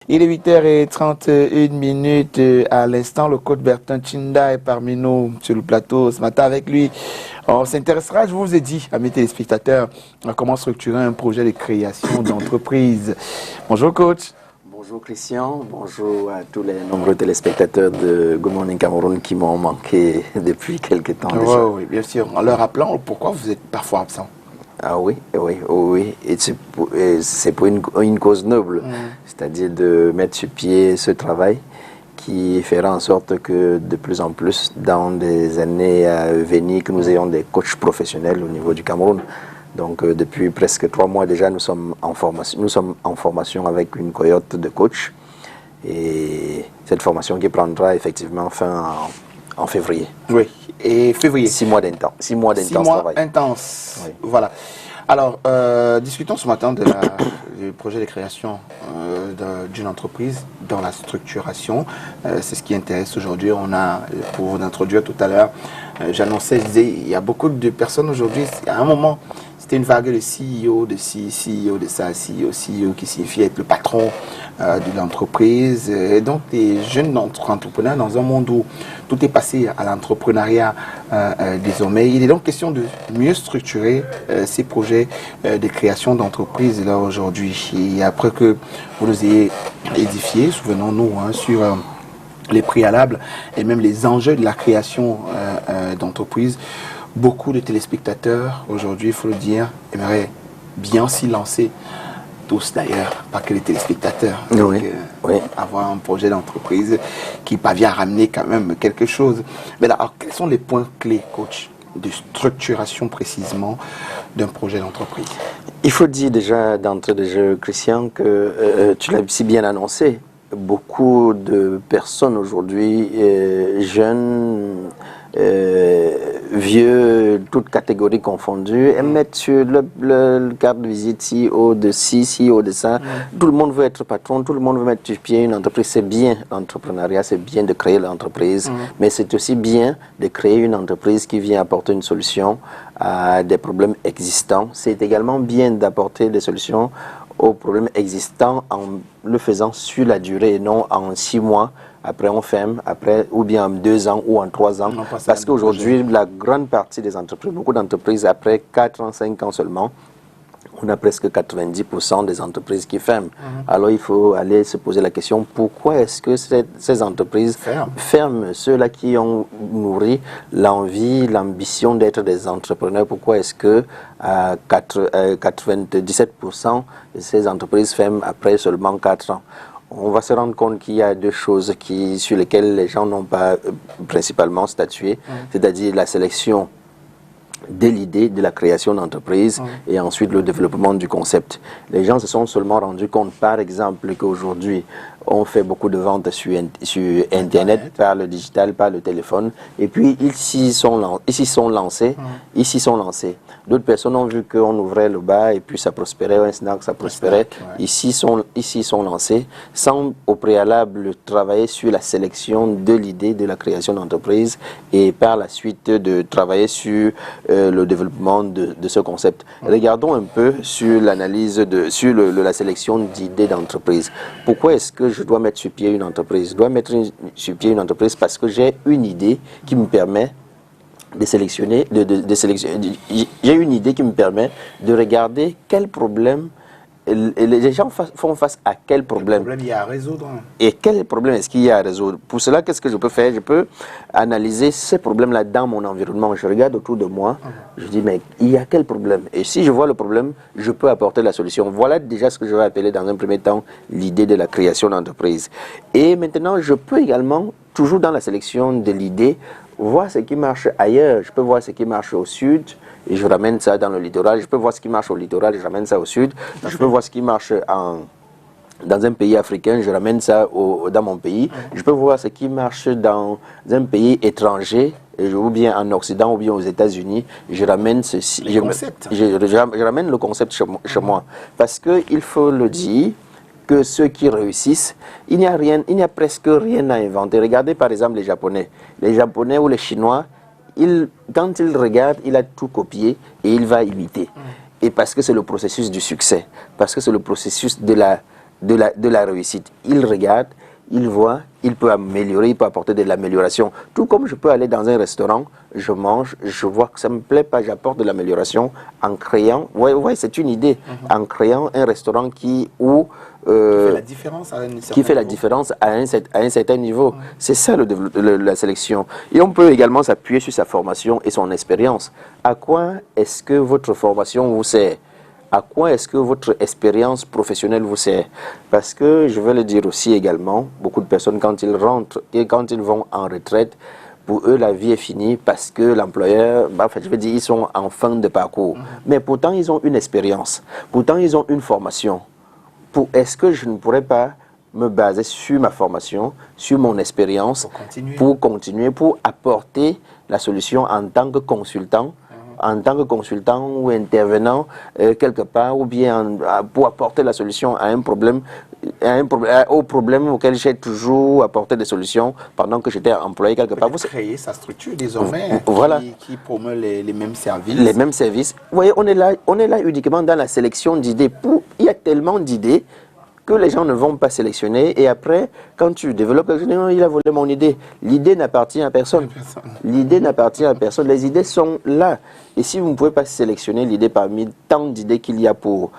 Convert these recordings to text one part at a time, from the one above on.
Il est 8h31 à l'instant. Le coach Bertin Chinda est parmi nous sur le plateau ce matin. Avec lui, on s'intéressera, je vous ai dit, à mes téléspectateurs, à comment structurer un projet de création d'entreprise. Bonjour coach. Bonjour Christian, bonjour à tous les nombreux téléspectateurs de Good Morning Cameroun qui m'ont manqué depuis quelques temps déjà. Oui, bien sûr. En leur rappelant pourquoi vous êtes parfois absent. Ah oui. Et c'est pour une cause noble, c'est-à-dire de mettre sur pied ce travail qui fera en sorte que de plus en plus, dans des années à venir, que nous ayons des coachs professionnels au niveau du Cameroun. Donc depuis presque 3 mois déjà, nous sommes en formation avec une cohorte de coachs. Et cette formation qui prendra effectivement fin en février. Oui, et février. 6 mois d'intense. 6 mois d'intense travail. Intense. Oui. Voilà. Alors, discutons ce matin du projet de création d'une entreprise dans la structuration. C'est ce qui intéresse aujourd'hui. On a, pour vous introduire tout à l'heure, j'annonçais, je disais, il y a beaucoup de personnes aujourd'hui, à un moment, c'était une vague de CEO, de CEO, de ça, CEO qui signifie être le patron de l'entreprise. Et donc, des jeunes entrepreneurs dans un monde où tout est passé à l'entrepreneuriat désormais. Il est donc question de mieux structurer ces projets de création d'entreprise là aujourd'hui. Et après que vous nous ayez édifié, souvenons-nous sur les préalables et même les enjeux de la création d'entreprise, beaucoup de téléspectateurs aujourd'hui, il faut le dire, aimeraient bien s'y lancer. Tous d'ailleurs, pas que les téléspectateurs. Oui. Avoir un projet d'entreprise qui parvient à ramener quand même quelque chose. Mais là, alors, quels sont les points clés, coach, de structuration précisément d'un projet d'entreprise? Il faut dire déjà d'entrée de jeu, Christian, que tu l'as si bien annoncé. Beaucoup de personnes aujourd'hui, jeunes, vieux, toutes catégories confondues, aiment mettre sur le carte de visite CEO de ci, CEO de ça. Tout le monde veut être patron, tout le monde veut mettre sur pied une entreprise. C'est bien l'entrepreneuriat, c'est bien de créer l'entreprise, mais c'est aussi bien de créer une entreprise qui vient apporter une solution à des problèmes existants. C'est également bien d'apporter des solutions aux problèmes existants en le faisant sur la durée et non en 6 mois. Après on ferme, ou bien en 2 ans ou en 3 ans. Parce qu'aujourd'hui, la grande partie des entreprises, beaucoup d'entreprises, après 4 ans, 5 ans seulement, on a presque 90% des entreprises qui ferment. Alors il faut aller se poser la question, pourquoi est-ce que ces entreprises ferment? Ceux-là qui ont nourri l'envie, l'ambition d'être des entrepreneurs, pourquoi est-ce que 97% de ces entreprises ferment après seulement 4 ans? On va se rendre compte qu'il y a 2 choses sur lesquelles les gens n'ont pas principalement statué, c'est-à-dire la sélection de l'idée de la création d'entreprise et ensuite le développement du concept. Les gens se sont seulement rendus compte, par exemple, qu'aujourd'hui, on fait beaucoup de ventes sur Internet, par le digital, par le téléphone, et puis ils s'y sont lancés. D'autres personnes ont vu qu'on ouvrait le bar et puis ça prospérait, un snack, ça prospérait. Ici sont lancés sans au préalable travailler sur la sélection de l'idée de la création d'entreprise et par la suite de travailler sur le développement de ce concept. Regardons un peu sur l'analyse sur la sélection d'idées d'entreprise. Pourquoi est-ce que je dois mettre sur pied une entreprise? Je dois mettre sur pied une entreprise parce que j'ai une idée qui me permet de sélectionner. J'ai une idée qui me permet de regarder quel problème les gens font face à quel problème. Quel problème il y a à résoudre. Et quel problème est-ce qu'il y a à résoudre? Pour cela, qu'est-ce que je peux faire? Je peux analyser ces problèmes-là dans mon environnement. Je regarde autour de moi, je dis, mais il y a quel problème? Et si je vois le problème, je peux apporter la solution. Voilà déjà ce que je vais appeler dans un premier temps l'idée de la création d'entreprise. Et maintenant, je peux également, toujours dans la sélection de l'idée, voir ce qui marche ailleurs. Je peux voir ce qui marche au sud et je ramène ça dans le littoral. Je peux voir ce qui marche au littoral et je ramène ça au sud. Je peux voir ce qui marche dans un pays africain, je ramène ça dans mon pays. Je peux voir ce qui marche dans un pays étranger, ou bien en Occident, ou bien aux États-Unis. Je ramène ceci. Je ramène le concept chez moi. Parce qu'il faut le dire, que ceux qui réussissent, il n'y a presque rien à inventer. Regardez par exemple les Japonais. Les Japonais ou les Chinois, quand ils regardent, il a tout copié et il va imiter. Et parce que c'est le processus du succès, parce que c'est le processus de la de la réussite. Il regarde, il voit, il peut améliorer, il peut apporter de l'amélioration. Tout comme je peux aller dans un restaurant, je mange, je vois que ça ne me plaît pas, j'apporte de l'amélioration en créant, ouais, c'est une idée, en créant un restaurant qui fait la différence à un certain qui fait la niveau. différence à un certain niveau. C'est ça la sélection. Et on peut également s'appuyer sur sa formation et son expérience. À quoi est-ce que votre formation vous sert? À quoi est-ce que votre expérience professionnelle vous sert? Parce que, je veux le dire aussi également, beaucoup de personnes, quand ils rentrent et quand ils vont en retraite, pour eux, la vie est finie parce que l'employeur, je veux dire, ils sont en fin de parcours. Mais pourtant, ils ont une expérience. Pourtant, ils ont une formation. Est-ce que je ne pourrais pas me baser sur ma formation, sur mon expérience, pour continuer, pour apporter la solution en tant que consultant, ou intervenant quelque part, ou bien pour apporter la solution à un problème, au problème auquel j'ai toujours apporté des solutions pendant que j'étais employé quelque part. Vous créez sa structure désormais, voilà, qui promeut les mêmes services. Les mêmes services. Vous voyez, on est là uniquement dans la sélection d'idées. Il y a tellement d'idées que les gens ne vont pas sélectionner. Et après, quand tu développes, il a volé mon idée. L'idée n'appartient à personne. L'idée n'appartient à personne. Les idées sont là. Et si vous ne pouvez pas sélectionner l'idée parmi tant d'idées qu'il y a pour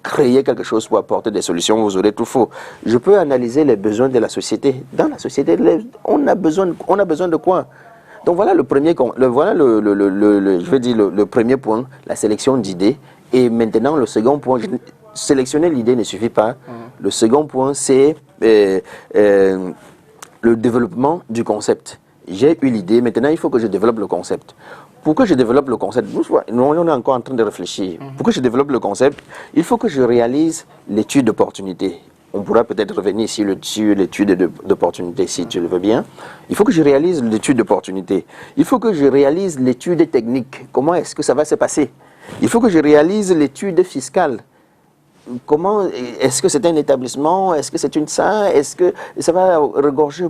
créer quelque chose, pour apporter des solutions, vous aurez tout faux. Je peux analyser les besoins de la société. Dans la société, on a besoin de quoi? Donc voilà le premier, je veux dire le premier point, la sélection d'idées. Et maintenant, le second point, sélectionner l'idée ne suffit pas. Le second point, c'est le développement du concept. J'ai eu l'idée, maintenant il faut que je développe le concept. Pour que je développe le concept, nous on est encore en train de réfléchir. Pour que je développe le concept, il faut que je réalise l'étude d'opportunité. On pourra peut-être revenir sur l'étude d'opportunité si tu le veux bien. Il faut que je réalise l'étude d'opportunité. Il faut que je réalise l'étude technique. Comment est-ce que ça va se passer? Il faut que je réalise l'étude fiscale. Comment est-ce que c'est un établissement? Est-ce que c'est une salle? Est-ce que ça va regorger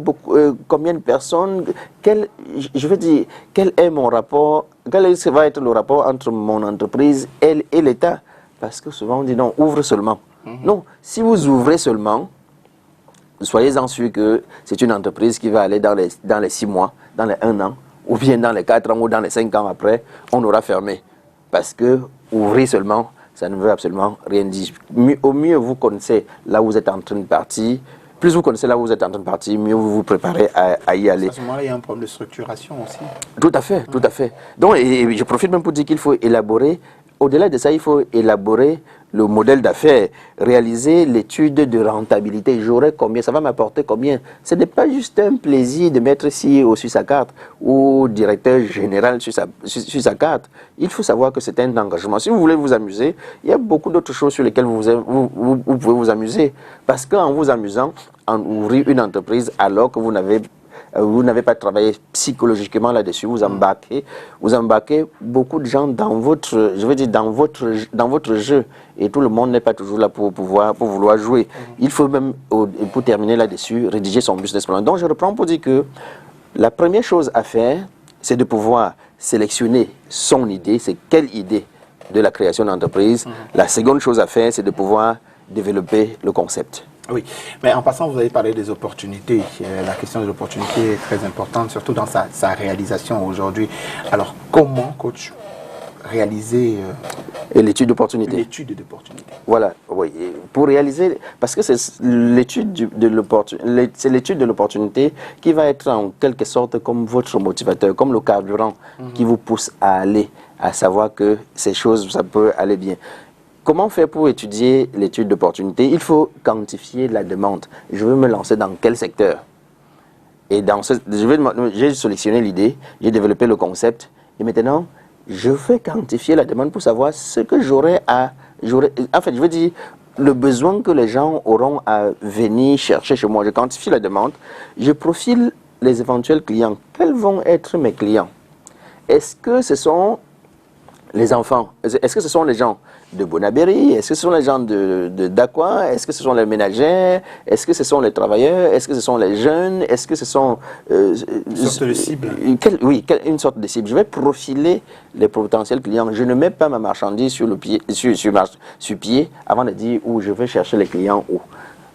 combien de personnes? Je veux dire, quel est mon rapport? Quel va être le rapport entre mon entreprise et l'État? Parce que souvent on dit non, ouvre seulement. Non, si vous ouvrez seulement, soyez-en sûr que c'est une entreprise qui va aller dans les 6 mois, dans les 1 an, ou bien dans les 4 ans, ou dans les 5 ans après, on aura fermé. Parce que ouvrir seulement, ça ne veut absolument rien dire. Au mieux, vous connaissez là où vous êtes en train de partir. Plus vous connaissez là où vous êtes en train de partir, mieux vous vous préparez à y aller. À ce moment-là, il y a un problème de structuration aussi. Tout à fait, tout à fait. Donc, et je profite même pour dire qu'il faut élaborer, au-delà de ça, il faut élaborer le modèle d'affaires, réaliser l'étude de rentabilité. J'aurai combien, ça va m'apporter combien. Ce n'est pas juste un plaisir de mettre CEO sur sa carte ou directeur général sur sa carte. Il faut savoir que c'est un engagement. Si vous voulez vous amuser, il y a beaucoup d'autres choses sur lesquelles vous pouvez vous amuser. Parce qu'en vous amusant, en ouvrir une entreprise alors que vous n'avez pas travaillé psychologiquement là-dessus, vous embarquez beaucoup de gens dans votre jeu, et tout le monde n'est pas toujours là pour vouloir jouer. Il faut même, pour terminer là-dessus, rédiger son business plan. Donc je reprends pour dire que la première chose à faire, c'est de pouvoir sélectionner son idée, c'est quelle idée de la création d'entreprise. La seconde chose à faire, c'est de pouvoir développer le concept. Oui, mais en passant, vous avez parlé des opportunités. La question de l'opportunité est très importante, surtout dans sa réalisation aujourd'hui. Alors, comment, coach, réaliser l'étude d'opportunité? L'étude d'opportunité. Voilà, oui. Pour réaliser, parce que c'est l'étude de l'opportunité qui va être en quelque sorte comme votre motivateur, comme le carburant qui vous pousse à aller, à savoir que ces choses, ça peut aller bien. Comment faire pour étudier l'étude d'opportunité? Il faut quantifier la demande. Je veux me lancer dans quel secteur? Et j'ai sélectionné l'idée, j'ai développé le concept, et maintenant, je vais quantifier la demande pour savoir ce que en fait, je veux dire, le besoin que les gens auront à venir chercher chez moi. Je quantifie la demande, je profile les éventuels clients. Quels vont être mes clients? Est-ce que ce sont les enfants? Est-ce que ce sont les gens? de Bonabéry? Est-ce que ce sont les gens d'Aqua? Est-ce que ce sont les ménagères? Est-ce que ce sont les travailleurs? Est-ce que ce sont les jeunes? Est-ce que ce sont... une sorte de cible. Oui, une sorte de cible. Je vais profiler les potentiels clients. Je ne mets pas ma marchandise sur pied avant de dire où je vais chercher les clients où.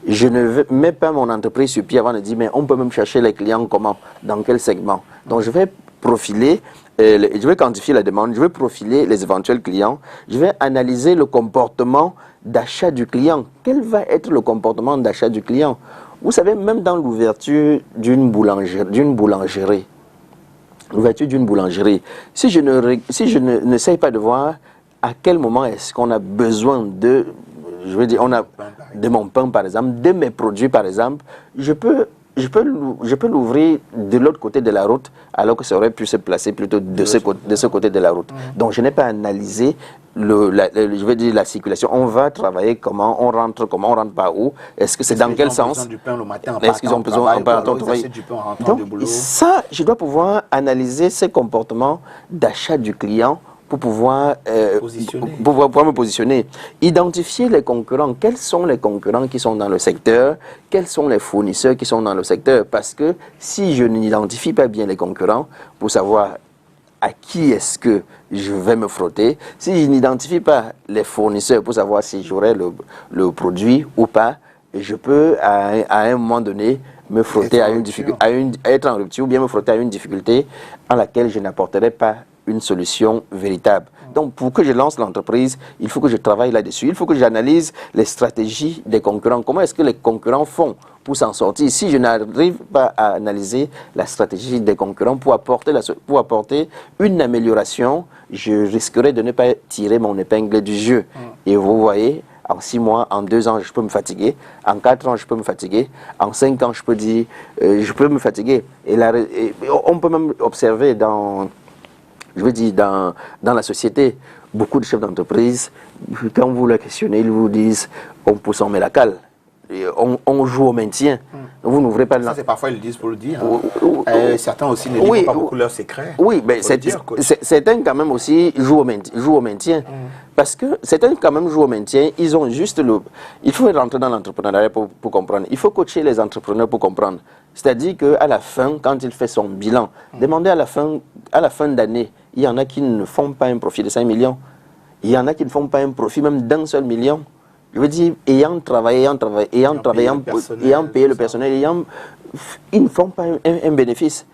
Je ne mets pas mon entreprise sur pied avant de dire mais on peut même chercher les clients comment, dans quel segment. Donc je vais profiler, je vais quantifier la demande, je vais profiler les éventuels clients, je vais analyser le comportement d'achat du client. Quel va être le comportement d'achat du client? Vous savez, même dans l'ouverture d'une boulangerie, si je n'essaye pas de voir à quel moment est-ce qu'on a besoin de, je veux dire, on a de mon pain par exemple, de mes produits par exemple, je peux l'ouvrir de l'autre côté de la route, alors que ça aurait pu se placer plutôt de ce côté de la route. Donc je n'ai pas analysé je veux dire la circulation. On va travailler comment, on rentre pas où, est-ce que c'est dans quel sens? Est-ce qu'ils ont besoin en partant du pain? Donc ça, je dois pouvoir analyser ces comportements d'achat du client pour pouvoir me positionner. Identifier les concurrents. Quels sont les concurrents qui sont dans le secteur? Quels sont les fournisseurs qui sont dans le secteur? Parce que si je n'identifie pas bien les concurrents pour savoir à qui est-ce que je vais me frotter, si je n'identifie pas les fournisseurs pour savoir si j'aurai le produit ou pas, je peux à un moment donné me frotter être en rupture ou bien me frotter à une difficulté à laquelle je n'apporterai pas une solution véritable. Donc, pour que je lance l'entreprise, il faut que je travaille là-dessus. Il faut que j'analyse les stratégies des concurrents. Comment est-ce que les concurrents font pour s'en sortir? Si je n'arrive pas à analyser la stratégie des concurrents pour apporter une amélioration, je risquerais de ne pas tirer mon épingle du jeu. Et vous voyez, en 6 mois, en 2 ans, je peux me fatiguer. En 4 ans, je peux me fatiguer. En 5 ans, je peux dire, je peux me fatiguer. Et on peut même observer dans la société, beaucoup de chefs d'entreprise, quand vous les questionnez, ils vous disent on pousse, on met la cale. On joue au maintien. Vous n'ouvrez pas ça, c'est parfois ils le disent pour le dire. Certains aussi ne disent pas beaucoup leurs secrets. Oui, mais certains quand même aussi jouent au maintien. Parce que certains quand même jouent au maintien. Ils ont juste il faut rentrer dans l'entrepreneuriat pour comprendre. Il faut coacher les entrepreneurs pour comprendre. C'est-à-dire qu'à la fin, quand il fait son bilan, demandez à la fin d'année, il y en a qui ne font pas un profit de 5 millions. Il y en a qui ne font pas un profit même d'1 seul million. Je veux dire, ayant payé le personnel, ils ne font pas un bénéfice.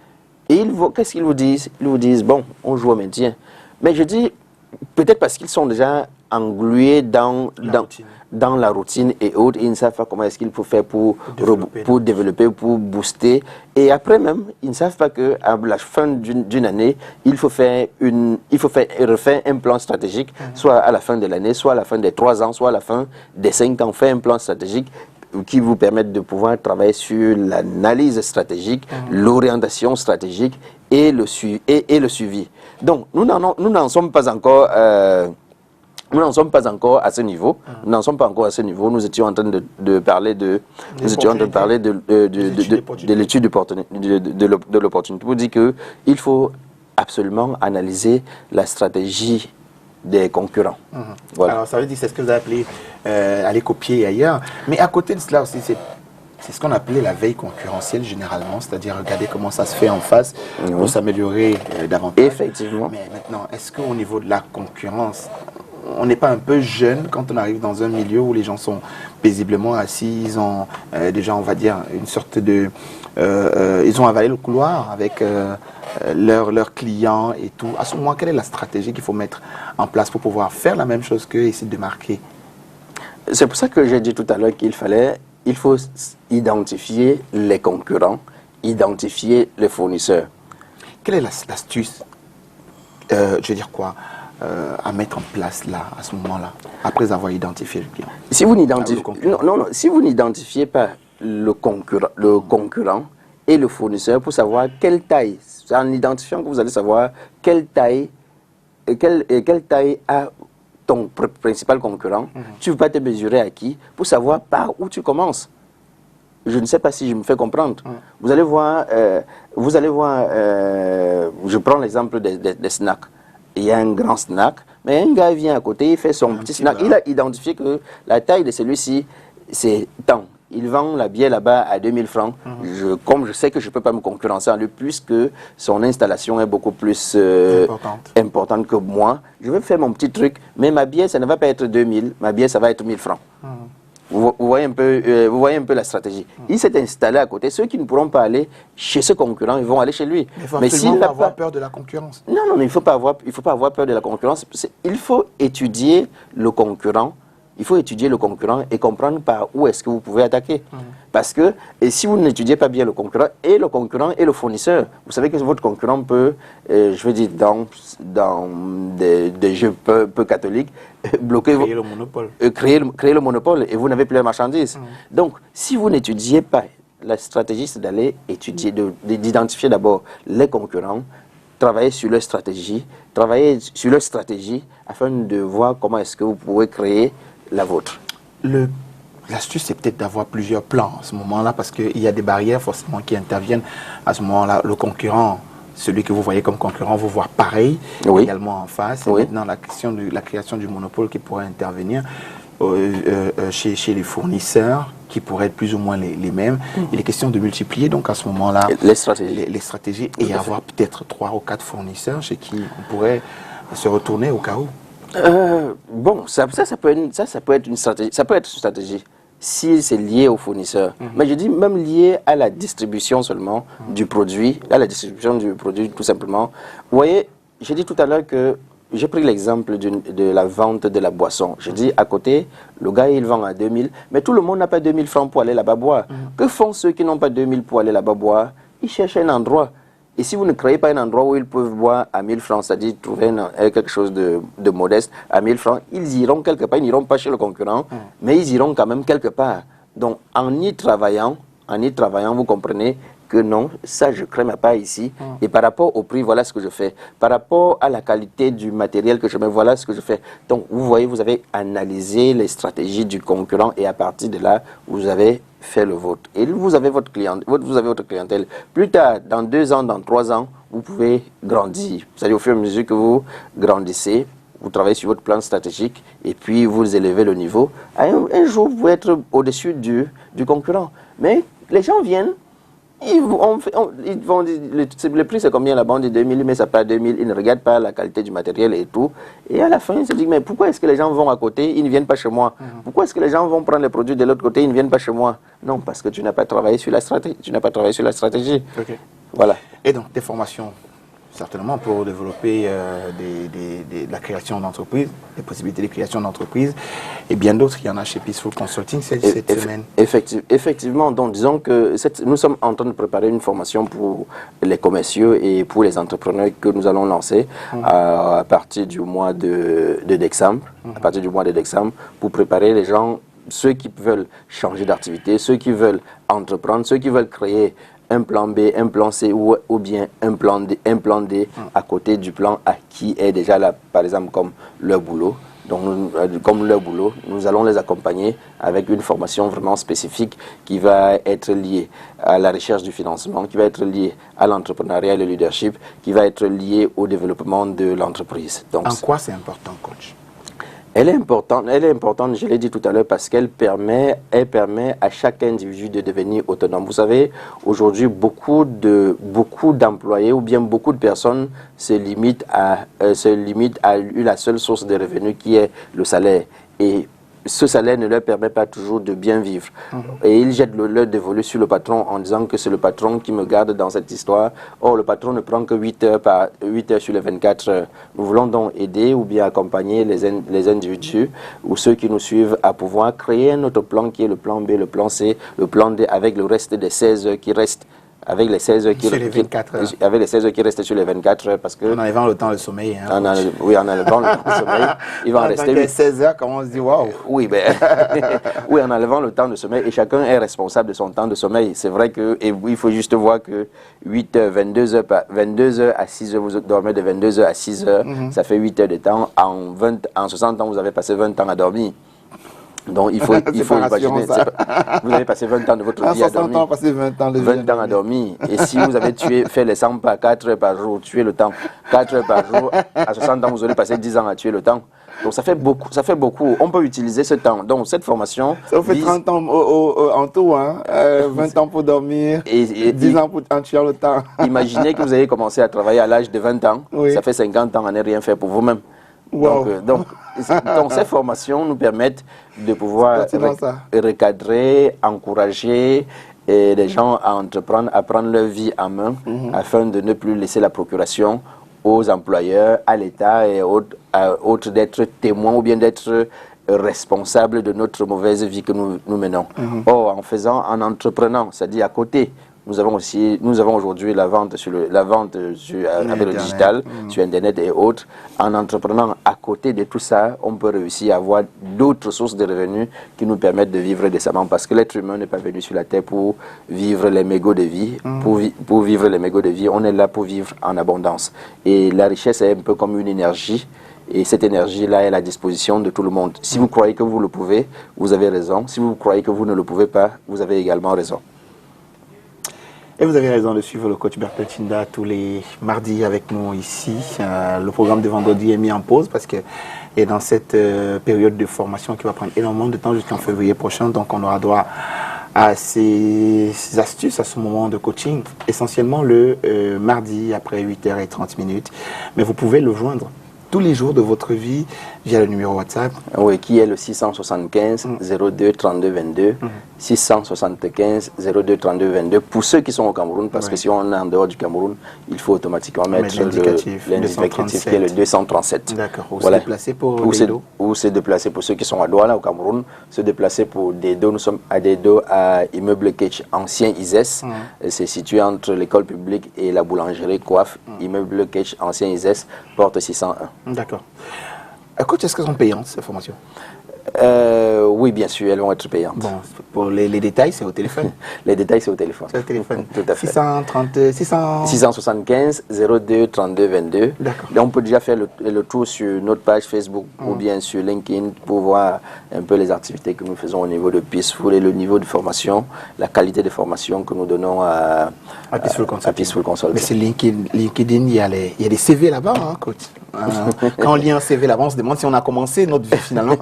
Et qu'est-ce qu'ils vous disent? Ils vous disent, bon, on joue au maintien. Mais je dis, peut-être parce qu'ils sont déjà englués dans la routine et autres, ils ne savent pas comment est-ce qu'il faut faire pour développer, pour booster. Et après même, ils ne savent pas qu'à la fin d'une année, il faut refaire un plan stratégique, soit à la fin de l'année, soit à la fin des 3 ans, soit à la fin des 5 ans, faire un plan stratégique qui vous permette de pouvoir travailler sur l'analyse stratégique, l'orientation stratégique et le suivi. Donc, nous n'en sommes pas encore... Nous n'en sommes pas encore à ce niveau. Nous n'en sommes pas encore à ce niveau. Nous étions en train de parler de l'étude de l'opportunité. Pour dire qu'il faut absolument analyser la stratégie des concurrents. Voilà. Alors ça veut dire c'est ce que vous appelez aller copier ailleurs. Mais à côté de cela aussi, c'est ce qu'on appelait la veille concurrentielle généralement, c'est-à-dire regarder comment ça se fait en face pour s'améliorer davantage. Effectivement. Mais maintenant, est-ce qu'au niveau de la concurrence, on n'est pas un peu jeune quand on arrive dans un milieu où les gens sont paisiblement assis, ils ont déjà, on va dire, une sorte de... ils ont avalé le couloir avec leurs clients et tout. À ce moment, quelle est la stratégie qu'il faut mettre en place pour pouvoir faire la même chose qu'eux et essayer de marquer? C'est pour ça que j'ai dit tout à l'heure il faut identifier les concurrents, identifier les fournisseurs. Quelle est l'astuce, je veux dire quoi, à mettre en place là, à ce moment-là, après avoir identifié le client? Si vous n'identifiez pas le concurrent et le fournisseur pour savoir quelle taille, c'est en identifiant que vous allez savoir quelle taille a ton principal concurrent, tu ne veux pas te mesurer à qui pour savoir par où tu commences. Je ne sais pas si je me fais comprendre. Vous allez voir, je prends l'exemple des snacks. Il y a un grand snack, Mais un gars vient à côté, il fait son petit snack. Il a identifié que la taille de celui-ci, c'est tant. Il vend la bière là-bas à 2000 francs. Comme je sais que je ne peux pas me concurrencer en lui, puisque son installation est beaucoup plus importante que moi, je vais faire mon petit truc. Mais ma bière, ça ne va pas être 2000. Ma bière, ça va être 1000 francs. Vous voyez un peu la stratégie. Il s'est installé à côté. Ceux qui ne pourront pas aller chez ce concurrent, ils vont aller chez lui. Mais s'il n'a pas avoir peur de la concurrence. Non, il ne faut pas avoir peur de la concurrence. Il faut étudier le concurrent. Il faut étudier le concurrent et comprendre par où est-ce que vous pouvez attaquer. Parce que si vous n'étudiez pas bien le concurrent et le fournisseur, vous savez que votre concurrent peut, je veux dire, dans des jeux peu catholiques, bloquer créer le monopole. Créer le monopole et vous n'avez plus la marchandise. Donc, si vous n'étudiez pas, la stratégie, c'est d'aller étudier, d'identifier d'abord les concurrents, travailler sur leur stratégie afin de voir comment est-ce que vous pouvez créer la vôtre. L'astuce, c'est peut-être d'avoir plusieurs plans à ce moment-là, parce qu'il y a des barrières forcément qui interviennent. À ce moment-là, le concurrent, celui que vous voyez comme concurrent, vous voit pareil, également en face. Et maintenant, la question de la création du monopole qui pourrait intervenir chez les fournisseurs, qui pourraient être plus ou moins les mêmes. Il est question de multiplier, donc à ce moment-là, les stratégies et avoir peut-être 3 ou 4 fournisseurs chez qui on pourrait se retourner au cas où. Bon, ça peut être une stratégie. Ça peut être une stratégie si c'est lié au fournisseur. Mais je dis même lié à la distribution seulement du produit, tout simplement. Vous voyez, j'ai dit tout à l'heure que j'ai pris l'exemple de la vente de la boisson. Je dis à côté, le gars il vend à 2000, mais tout le monde n'a pas 2000 francs pour aller là-bas boire. Que font ceux qui n'ont pas 2000 pour aller là-bas boire? Ils cherchent un endroit. Et si vous ne créez pas un endroit où ils peuvent boire à 1000 francs, c'est-à-dire trouver quelque chose de modeste à 1000 francs, ils iront quelque part, ils n'iront pas chez le concurrent, mais ils iront quand même quelque part. Donc en y travaillant, vous comprenez que non, ça je ne crée pas ici. Et par rapport au prix, voilà ce que je fais. Par rapport à la qualité du matériel que je mets, voilà ce que je fais. Donc vous voyez, vous avez analysé les stratégies du concurrent et à partir de là, vous avez fait le vôtre. Et vous avez votre clientèle. Plus tard, dans 2 ans, dans 3 ans, vous pouvez grandir. C'est-à-dire au fur et à mesure que vous grandissez, vous travaillez sur votre plan stratégique et puis vous élevez le niveau. Un jour, vous pouvez être au-dessus du concurrent. Mais les gens viennent, ils vont dire, le prix c'est combien là-bas? On dit 2000, mais ça part 2000. Ils ne regardent pas la qualité du matériel et tout. Et à la fin, ils se disent, mais pourquoi est-ce que les gens vont à côté, ils ne viennent pas chez moi? Pourquoi est-ce que les gens vont prendre les produits de l'autre côté, ils ne viennent pas chez moi? Non, parce que tu n'as pas travaillé sur la stratégie. Okay. Voilà. Et donc, des formations, certainement, pour développer la création d'entreprises, les possibilités de création d'entreprises, et bien d'autres. Il y en a chez Peaceful Consulting cette semaine. Effectivement, donc disons que nous sommes en train de préparer une formation pour les commerciaux et pour les entrepreneurs que nous allons lancer à partir du mois de décembre. À partir du mois de décembre, pour préparer les gens, ceux qui veulent changer d'activité, ceux qui veulent entreprendre, ceux qui veulent créer un plan B, un plan C ou bien un plan D à côté du plan A qui est déjà là, par exemple comme leur boulot. Donc, comme leur boulot, nous allons les accompagner avec une formation vraiment spécifique qui va être liée à la recherche du financement, qui va être liée à l'entrepreneuriat et le leadership, qui va être liée au développement de l'entreprise. En quoi c'est important, coach? Elle est importante, je l'ai dit tout à l'heure, parce qu'elle permet à chaque individu de devenir autonome. Vous savez, aujourd'hui, beaucoup d'employés ou bien beaucoup de personnes se limitent à la seule source de revenus qui est le salaire. Et ce salaire ne leur permet pas toujours de bien vivre. Et ils jettent leur dévolu sur le patron en disant que c'est le patron qui me garde dans cette histoire. Or, le patron ne prend que 8 heures sur les 24 heures. Nous voulons donc aider ou bien accompagner les individus ou ceux qui nous suivent à pouvoir créer un autre plan qui est le plan B, le plan C, le plan D avec le reste des 16 heures qui restent. Avec les 16 heures qui restent sur les 24 heures parce que... En enlevant le temps de sommeil. Hein, en enlevant le temps de sommeil, il va en rester... Les 16 heures, comment on se dit, waouh. Oui, oui, en enlevant le temps de sommeil, et chacun est responsable de son temps de sommeil. C'est vrai que, et il faut juste voir que 8 heures, 22 heures à 6 heures, vous dormez de 22 heures à 6 heures, ça fait 8 heures de temps. En 60 ans, vous avez passé 20 ans à dormir. Donc il faut imaginer, vous avez passé 20 ans de votre vie à dormir. 20 ans à dormir. Et si vous avez fait les 100 pas 4 heures par jour, tuer le temps. 4 heures par jour, à 60 ans, vous allez passer 10 ans à tuer le temps. Donc ça fait beaucoup. On peut utiliser ce temps. Donc cette formation... Ça vous fait 30 ans en tout, hein? 20 ans pour dormir, et 10 ans pour en tuer le temps. Imaginez que vous avez commencé à travailler à l'âge de 20 ans. Oui. Ça fait 50 ans à ne rien faire pour vous-même. Wow. Donc ces formations nous permettent de pouvoir recadrer, encourager les gens à entreprendre, à prendre leur vie en main, afin de ne plus laisser la procuration aux employeurs, à l'État et autres d'être témoins ou bien d'être responsables de notre mauvaise vie que nous menons. Or, en entreprenant, c'est-à-dire à côté, nous avons aujourd'hui la vente avec le digital, sur Internet et autres. En entreprenant à côté de tout ça, on peut réussir à avoir d'autres sources de revenus qui nous permettent de vivre décemment. Parce que l'être humain n'est pas venu sur la terre pour vivre les mégots de vie. Pour vivre les mégots de vie, on est là pour vivre en abondance. Et la richesse est un peu comme une énergie. Et cette énergie-là est à la disposition de tout le monde. Si vous croyez que vous le pouvez, vous avez raison. Si vous croyez que vous ne le pouvez pas, vous avez également raison. Et vous avez raison de suivre le coach Bertel Chinda tous les mardis avec nous ici. Le programme de vendredi est mis en pause parce que et dans cette période de formation qui va prendre énormément de temps jusqu'en février prochain, donc on aura droit à ces astuces, à ce moment de coaching, essentiellement le mardi après 8h30. Mais vous pouvez le joindre tous les jours de votre vie via le numéro WhatsApp. Oui, qui est le 675 02 32 22. 675 02 32 22 pour ceux qui sont au Cameroun, parce que si on est en dehors du Cameroun, il faut automatiquement mettre l'indicatif qui est le 237. D'accord. Ou se déplacer pour Dedo. Ou se déplacer pour ceux qui sont à Douala au Cameroun, se déplacer pour Dedo. Nous sommes à Dedo à Immeuble Ketch, ancien ISES. C'est situé entre l'école publique et la boulangerie Coiffe. Immeuble Ketch, ancien ISES, porte 601. D'accord. Coach, est-ce qu'elles sont payantes ces formations? Oui, bien sûr, elles vont être payantes. Bon, pour les détails, c'est au téléphone. Les détails, c'est au téléphone. C'est au téléphone. Tout à fait. 675 02 32 22. D'accord. On peut déjà faire le tour sur notre page Facebook ou bien sur LinkedIn pour voir un peu les activités que nous faisons au niveau de Peaceful et le niveau de formation, la qualité de formation que nous donnons à Peaceful Consulting. Mais c'est LinkedIn, il y a des CV là-bas, hein, coach. Quand on lit un CV là-bas, on se demande si on a commencé notre vie finalement.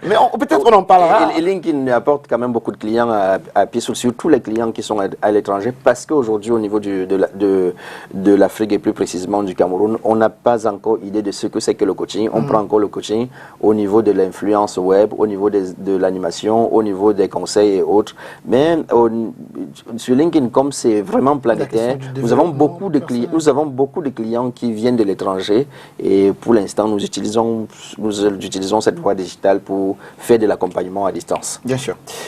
Mais peut-être qu'on en parlera. Et LinkedIn apporte quand même beaucoup de clients à Peaceful, surtout les clients qui sont à l'étranger, parce qu'aujourd'hui, au niveau de l'Afrique et plus précisément du Cameroun, on n'a pas encore idée de ce que c'est que le coaching. On prend encore le coaching au niveau de l'influence web, au niveau de l'animation, au niveau des conseils et autres. Mais sur LinkedIn, comme c'est vraiment planétaire, nous avons beaucoup de clients qui viennent de l'étranger. Et pour l'instant, nous utilisons cette voie digitale pour faire de l'accompagnement à distance. Bien sûr.